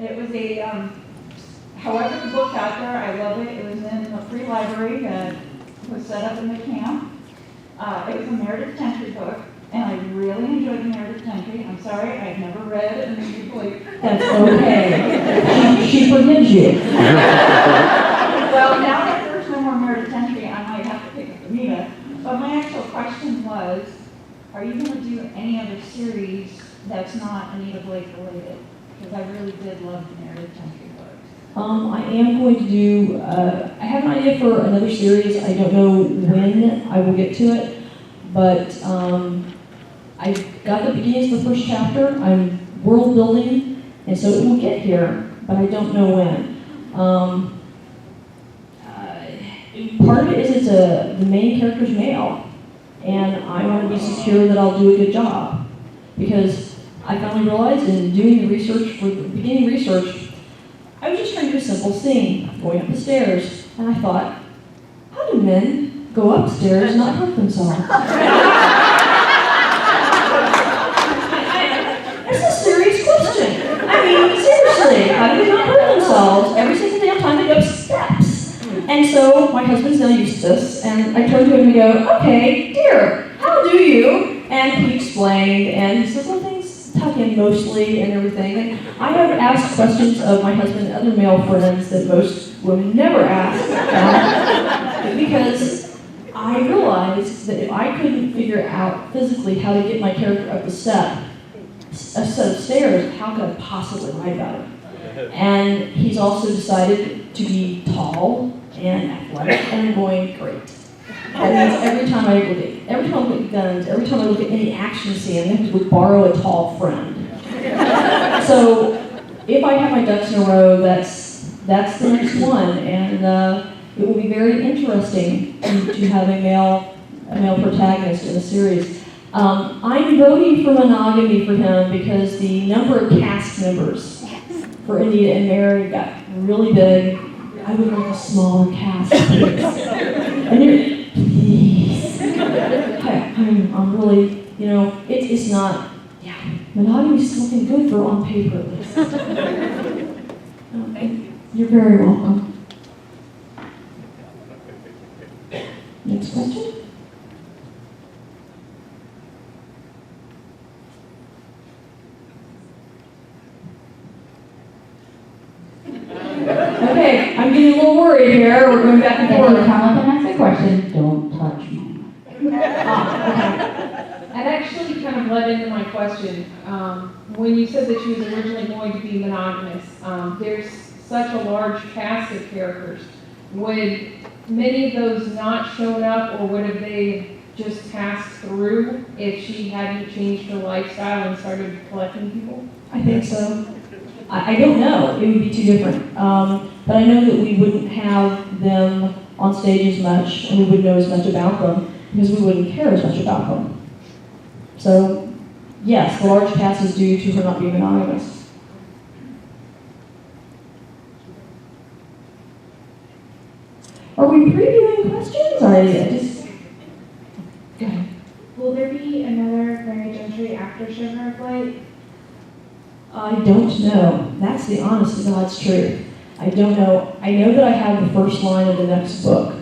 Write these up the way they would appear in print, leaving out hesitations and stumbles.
It was a, however the book out there, I love it. It was in a free library that was set up in the camp. It was a Meredith Gentry book, and I really enjoyed the Meredith Gentry. I'm sorry, I've never read it, and you believe. That's okay. She forgives you. Well, now that there's no more Meredith Gentry, I might have to pick up Anita. But my actual question was, are you going to do any other series that's not Anita Blake related? Because I really did love the Meredith Gentry books. I am going to do, I have an idea for another series. I don't know when I will get to it, but I got the beginnings of the first chapter. I'm world building, and so it will get here, but I don't know when. Part of it is the main character's male, and I want to be secure that I'll do a good job, because I finally realized in doing the research, for the beginning research, I was just trying to do a simple scene, going up the stairs, and I thought, how do men go upstairs and not hurt themselves? That's a serious question. I mean, seriously, how do they not hurt themselves every single damn time they go up steps? And so my husband's now used to this, and I turned to him and go, okay, dear, how do you? And he explained, and he says, well, things tuck in mostly and everything. And I have asked questions of my husband and other male friends that most women never ask, because I realized that if I couldn't figure out physically how to get my character up a set of stairs, how could I possibly write about it? And he's also decided to be tall and athletic, and I'm going, great. That means every time I look at guns, every time I look at any action scene, I have to borrow a tall friend. So if I have my ducks in a row, that's the next one, and it will be very interesting to have a male protagonist in the series. I'm voting for monogamy for him because the number of cast members for Anita and Mary got really big. I would like a smaller cast, please. And you're, please. I'm really, it's not, monogamy is something good for on paper. You're very welcome. Next question? Okay, I'm getting a little worried here. We're going back and forth. Every time I ask a question, don't touch me. Okay. That actually kind of led into my question. When you said that she was originally going to be monogamous, there's such a large cast of characters. Would many of those not shown up, or would have they just passed through if she hadn't changed her lifestyle and started collecting people? I think so. I don't know. It would be too different. But I know that we wouldn't have them on stage as much, and we wouldn't know as much about them, because we wouldn't care as much about them. So, yes, the large cast is due to her not being monogamous. Are we previewing questions? I just... Go ahead. Will there be another Mary Gentry after Sugar of Light? I don't know. That's the honest to God's truth. I don't know. I know that I have the first line of the next book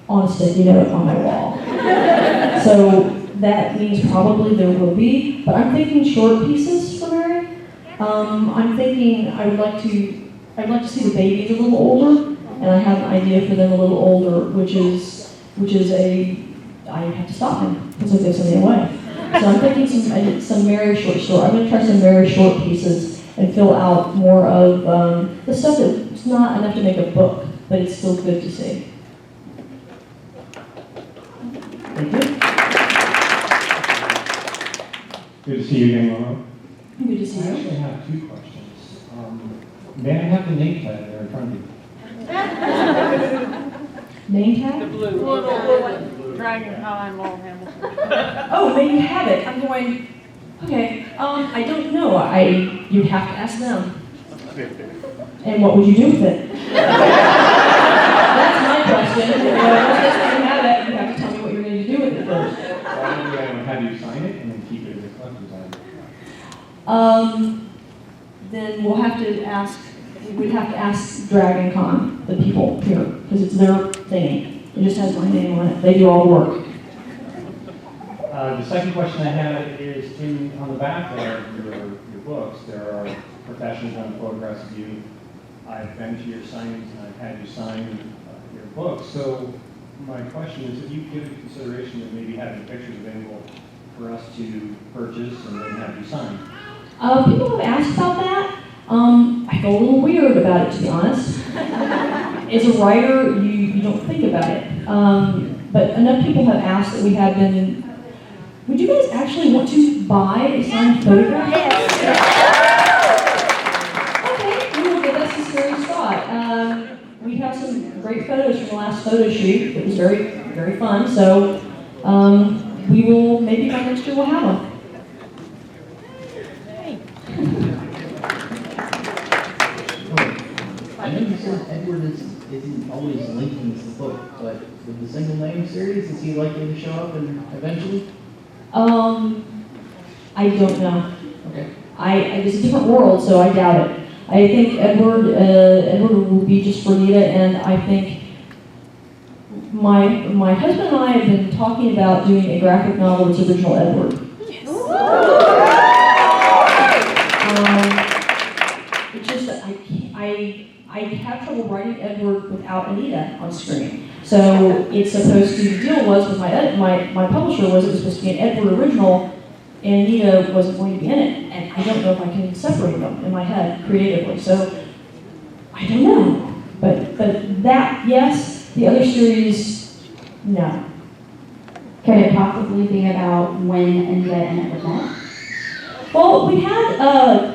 on a sticky note on my wall. So that means probably there will be, but I'm thinking short pieces for Mary. I'm thinking I'd like to see the babies a little older, and I have an idea for them a little older, which is I have to stop him because I give something away. So I'm thinking some Mary short story. I'm going to try some Mary short pieces and fill out more of the stuff that's not enough to make a book, but it's still good to see. Thank you. Good to see you again, Laurel. Good to see I you. actually have two questions. May I have the name tag there in front of you? Name tag? The blue one. DragonCon, Laurel Hamilton. Oh, there you have it. I'm going, okay, I don't know. You'd have to ask them. And what would you do with it? That's my question. You have it, you have to tell me what you're going to do with it first. Why don't we have you sign it and then keep it as a collector's item? then we'd have to ask DragonCon, the people here, because it's their thing. It just has my name on it. They do all the work. The second question I had is on the back of your books, there are professionals and photographs of you. I've been to your signings and I've had you sign your books. So my question is, have you given consideration of maybe having pictures available for us to purchase and then have you sign? People have asked about that. I feel a little weird about it, to be honest. As a writer, you don't think about it. But enough people have asked that we have been. Would you guys actually want to buy a signed photograph? Okay, we will give us a serious thought. We have some great photos from the last photo shoot. It was very, very fun. So we will, maybe by next year we'll have them. I know you said Edward isn't always linked in this book, but with the single name series, is he likely to show up and eventually? I don't know. Okay. It's a different world, so I doubt it. I think Edward will be just for Nita, and I think my husband and I have been talking about doing a graphic novel that's original Edward. Yes. It's just that I have trouble writing Edward without Anita on screen. So it's supposed to, the deal was with my publisher was it was supposed to be an Edward original, and Anita wasn't going to be in it. And I don't know if I can separate them in my head creatively. So I don't know. But that, yes. The other series, no. Could it possibly be about when Anita and Edward met? Well, we had,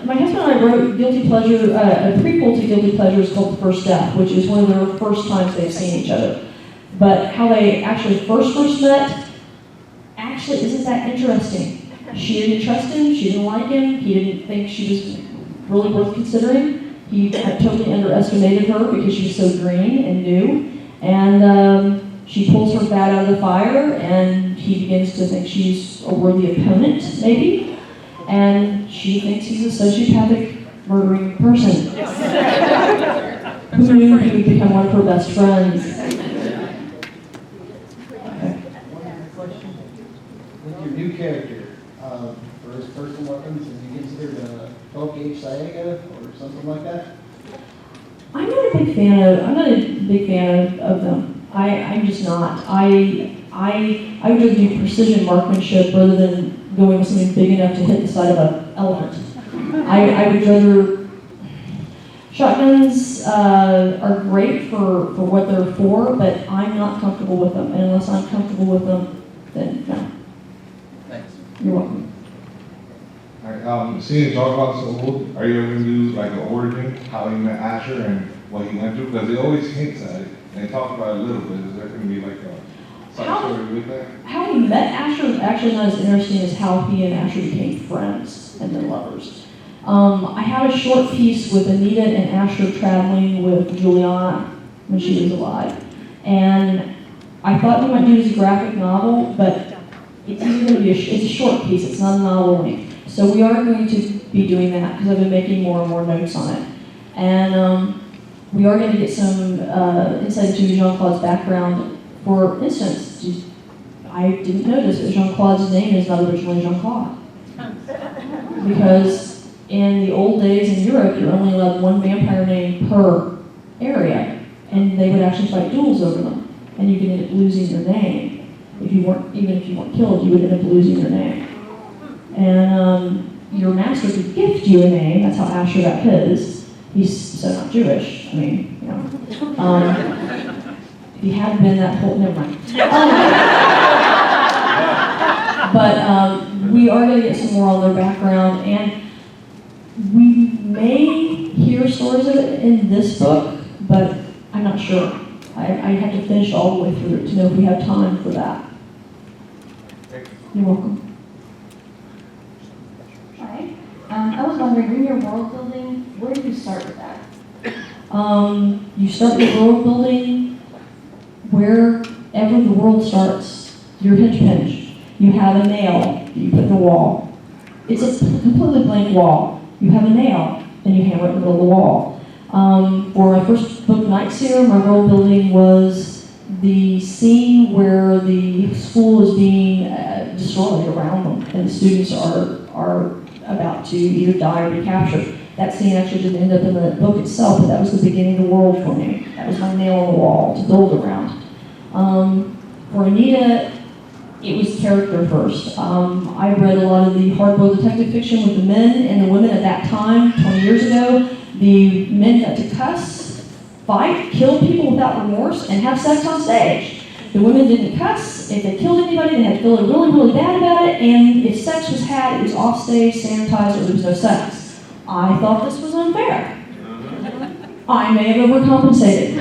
my husband and I wrote Guilty Pleasure, a prequel to Guilty Pleasures called The First Death, which is one of their first times they've seen each other. But how they actually first met actually isn't that interesting. She didn't trust him, she didn't like him, he didn't think she was really worth considering. He had totally underestimated her because she was so green and new. And she pulls her bat out of the fire, and he begins to think she's a worthy opponent, maybe. And she thinks he's a sociopathic, murdering person. Who knew he would become one of her best friends? With your new character, for his personal weapons, is he considered a 12-gauge Saiga or something like that? I'm not a big fan of them. I'm just not. I would rather do precision marksmanship rather than going with something big enough to hit the side of an elephant. I would rather. Shotguns are great for what they're for, but I'm not comfortable with them. And unless I'm comfortable with them, then no. Thanks. You're welcome. All right, seeing talk about Soul, are you ever going to do like an origin, how he met Asher and what he went through? Because they always hints at it, and they talk about it a little bit. Is there going to be like a side story with that? How he met Asher is actually not as interesting as how he and Asher became friends and then lovers. I had a short piece with Anita and Asher traveling with Juliana when she was alive. And I thought we might do it as a graphic novel, but it's either going to be it's a short piece, it's not a novel length. So we are going to be doing that because I've been making more and more notes on it. And we are going to get some insight into Jean-Claude's background. For instance, I didn't notice that Jean-Claude's name is not originally Jean-Claude. Because in the old days in Europe, you're only allowed one vampire name per area, and they would actually fight duels over them. And you could end up losing your name. Even if you weren't killed, you would end up losing your name. And your master could gift you a name. That's how Asher got his. He's so not Jewish. I mean, you know. If he hadn't been that whole, never mind. But we are going to get some more on their background, and we may hear stories of it in this book, but I'm not sure. I have to finish all the way through it to know if we have time for that. You're welcome. Hi. I was wondering, in your world building, where do you start with that? You start your world building wherever the world starts. Your hinge. You have a nail that you put in the wall. It's a completely blank wall. You have a nail. and you hammer it in the middle of the wall. For my first book, Night Seer, my world building was the scene where the school is being destroyed around them, and the students are about to either die or be captured. That scene actually didn't end up in the book itself, but that was the beginning of the world for me. That was my nail on the wall to build around. For Anita, it was character first. I read a lot of the hard-boiled detective fiction with the men and the women at that time, 20 years ago. The men got to cuss, fight, kill people without remorse, and have sex on stage. The women didn't cuss. If they killed anybody, they had to feel really, really bad about it, and if sex was had, it was off stage, sanitized, or there was no sex. I thought this was unfair. I may have overcompensated.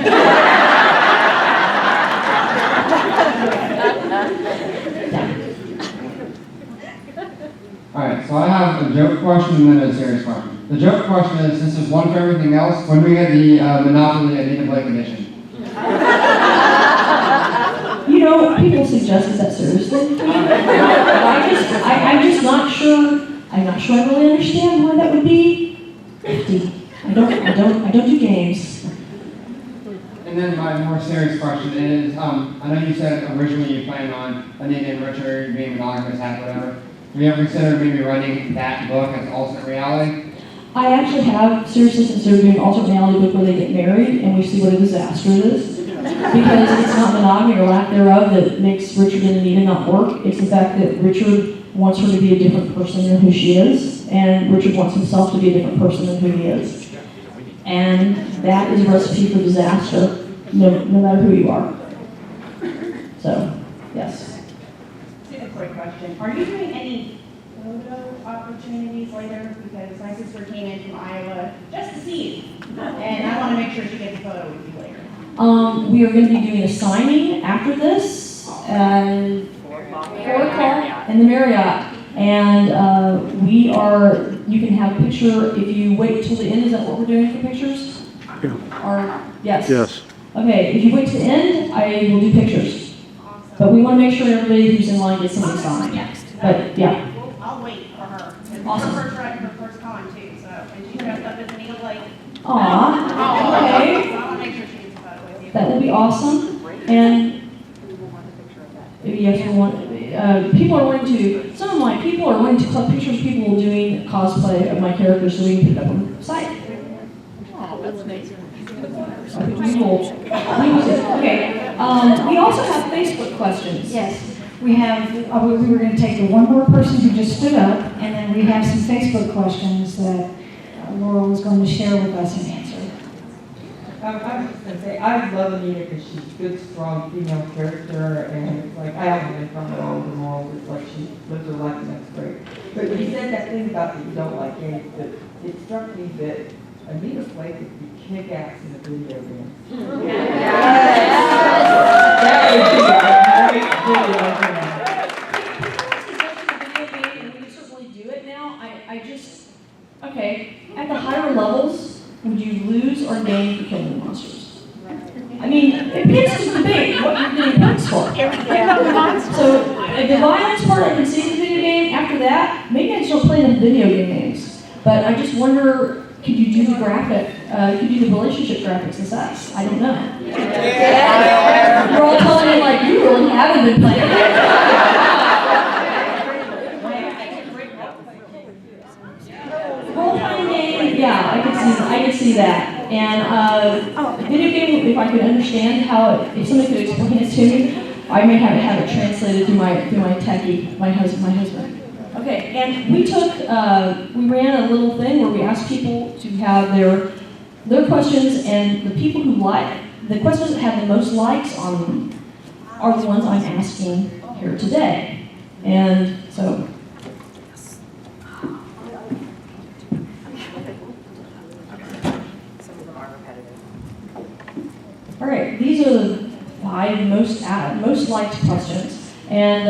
Alright, so I have a joke question and then a serious question. The joke question is, since there's one for everything else, when do we get the Monopoly Anita Blake edition? You know, people suggested that seriously. I'm just not sure. I'm not sure I really understand why that would be 50. I don't do games. And then my more serious question is, I know you said originally you planned on Anita and Richard being monogamous, half whatever. Have you ever considered maybe writing that book as alternate reality? I actually have seriously considered doing an alternate reality book where they get married and we see what a disaster it is. Because it's not monogamy or lack thereof that makes Richard and Anita not work. It's the fact that Richard wants her to be a different person than who she is, and Richard wants himself to be a different person than who he is. And that is a recipe for disaster, no matter who you are. So, yes. A quick question. Are you doing any photo opportunities later? Because my sister came in from Iowa just to see you. And I want to make sure she gets a photo with you later. We are going to be doing a signing after this at 4 o'clock in the Marriott. And you can have a picture if you wait till the end. Is that what we're doing for pictures? Yes. Yes. Okay, if you wait to the end, I will do pictures. But we want to make sure everybody who's in line gets something signed. But yeah. I'll wait for her. It's Awesome. her first con too, so, and she dressed up as Anita Blake. Aw, okay. So I want to make sure she gets a photo with you. That will be awesome. And yes, we want, people are wanting to, some of my people are wanting to collect pictures of people doing cosplay of my characters so we can put it up on the site. Oh, that's nice. Okay, we also have Facebook questions. Yes, we have, we were going to take the one more person who just stood up, and then we have some Facebook questions that Laurel is going to share with us and answer. I was just going to say, I love Anita because she's a good, strong female character, and it's like, I have been from her all the morals, it's like she lives her life, and that's great. But when you said that thing about that you don't like games, that it struck me that Anita Blake would be kick-ass in a video game. That would be a great We can certainly do it now. Okay, at the higher levels, would you lose or gain for killing monsters? I mean, it begins to debate what you're getting points for. So, the violence part I can see in the video game. After that, maybe I just don't play enough video games. But I just wonder, could you do the graphic, could you do the relationship graphics and sex? I don't know. You're all telling me like, you really haven't been playing. Role-playing game, yeah, I could see that. And video game, if I could understand how, if somebody could explain it to me, I may have it translated through my techie, my husband. Okay, and we ran a little thing where we asked people to have their questions, and the people who the questions that have the most likes on them are the ones I'm asking here today. And so. All right, these are the 5 most liked questions. And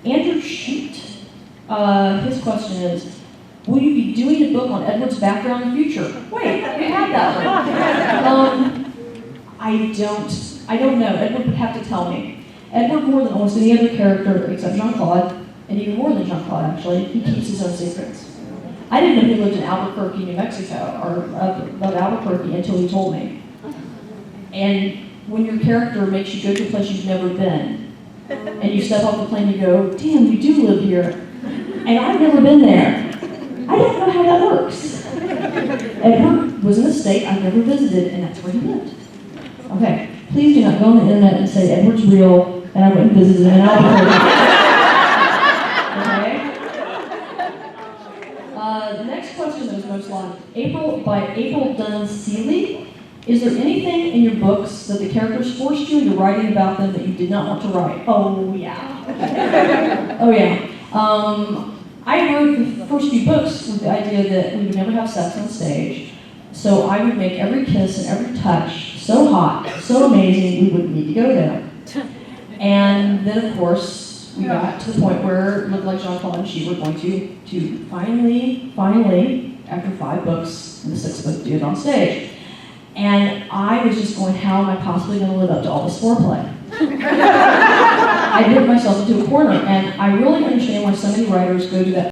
Andrew Shute, his question is, will you be doing a book on Edward's background in the future? Wait, we had that one. I don't know. Edward would have to tell me. Edward, more than almost any other character except Jean-Claude, and even more than Jean-Claude actually, he keeps his own secrets. I didn't know he lived in Albuquerque, New Mexico, or above Albuquerque until he told me. And when your character makes you go to a place you've never been, and you step off the plane and you go, damn, you do live here. And I've never been there. I don't know how that works. Edward was in a state I've never visited, and that's where he lived. Okay, please do not go on the internet and say Edward's real, and I went and visited him in Albuquerque. The next question that was most long, April Dunn Seeley. Is there anything in your books that the characters forced you into writing about them that you did not want to write? Oh, yeah. Oh, yeah. I wrote the first few books with the idea that we would never have sex on stage. So I would make every kiss and every touch so hot, so amazing, we wouldn't need to go there. And then, of course, we got to the point where it looked like Jean-Claude and she were going to finally, after 5 books, and the 6th book, do it on stage. And I was just going, how am I possibly going to live up to all this foreplay? I put myself into a corner, and I really understand why so many writers go to that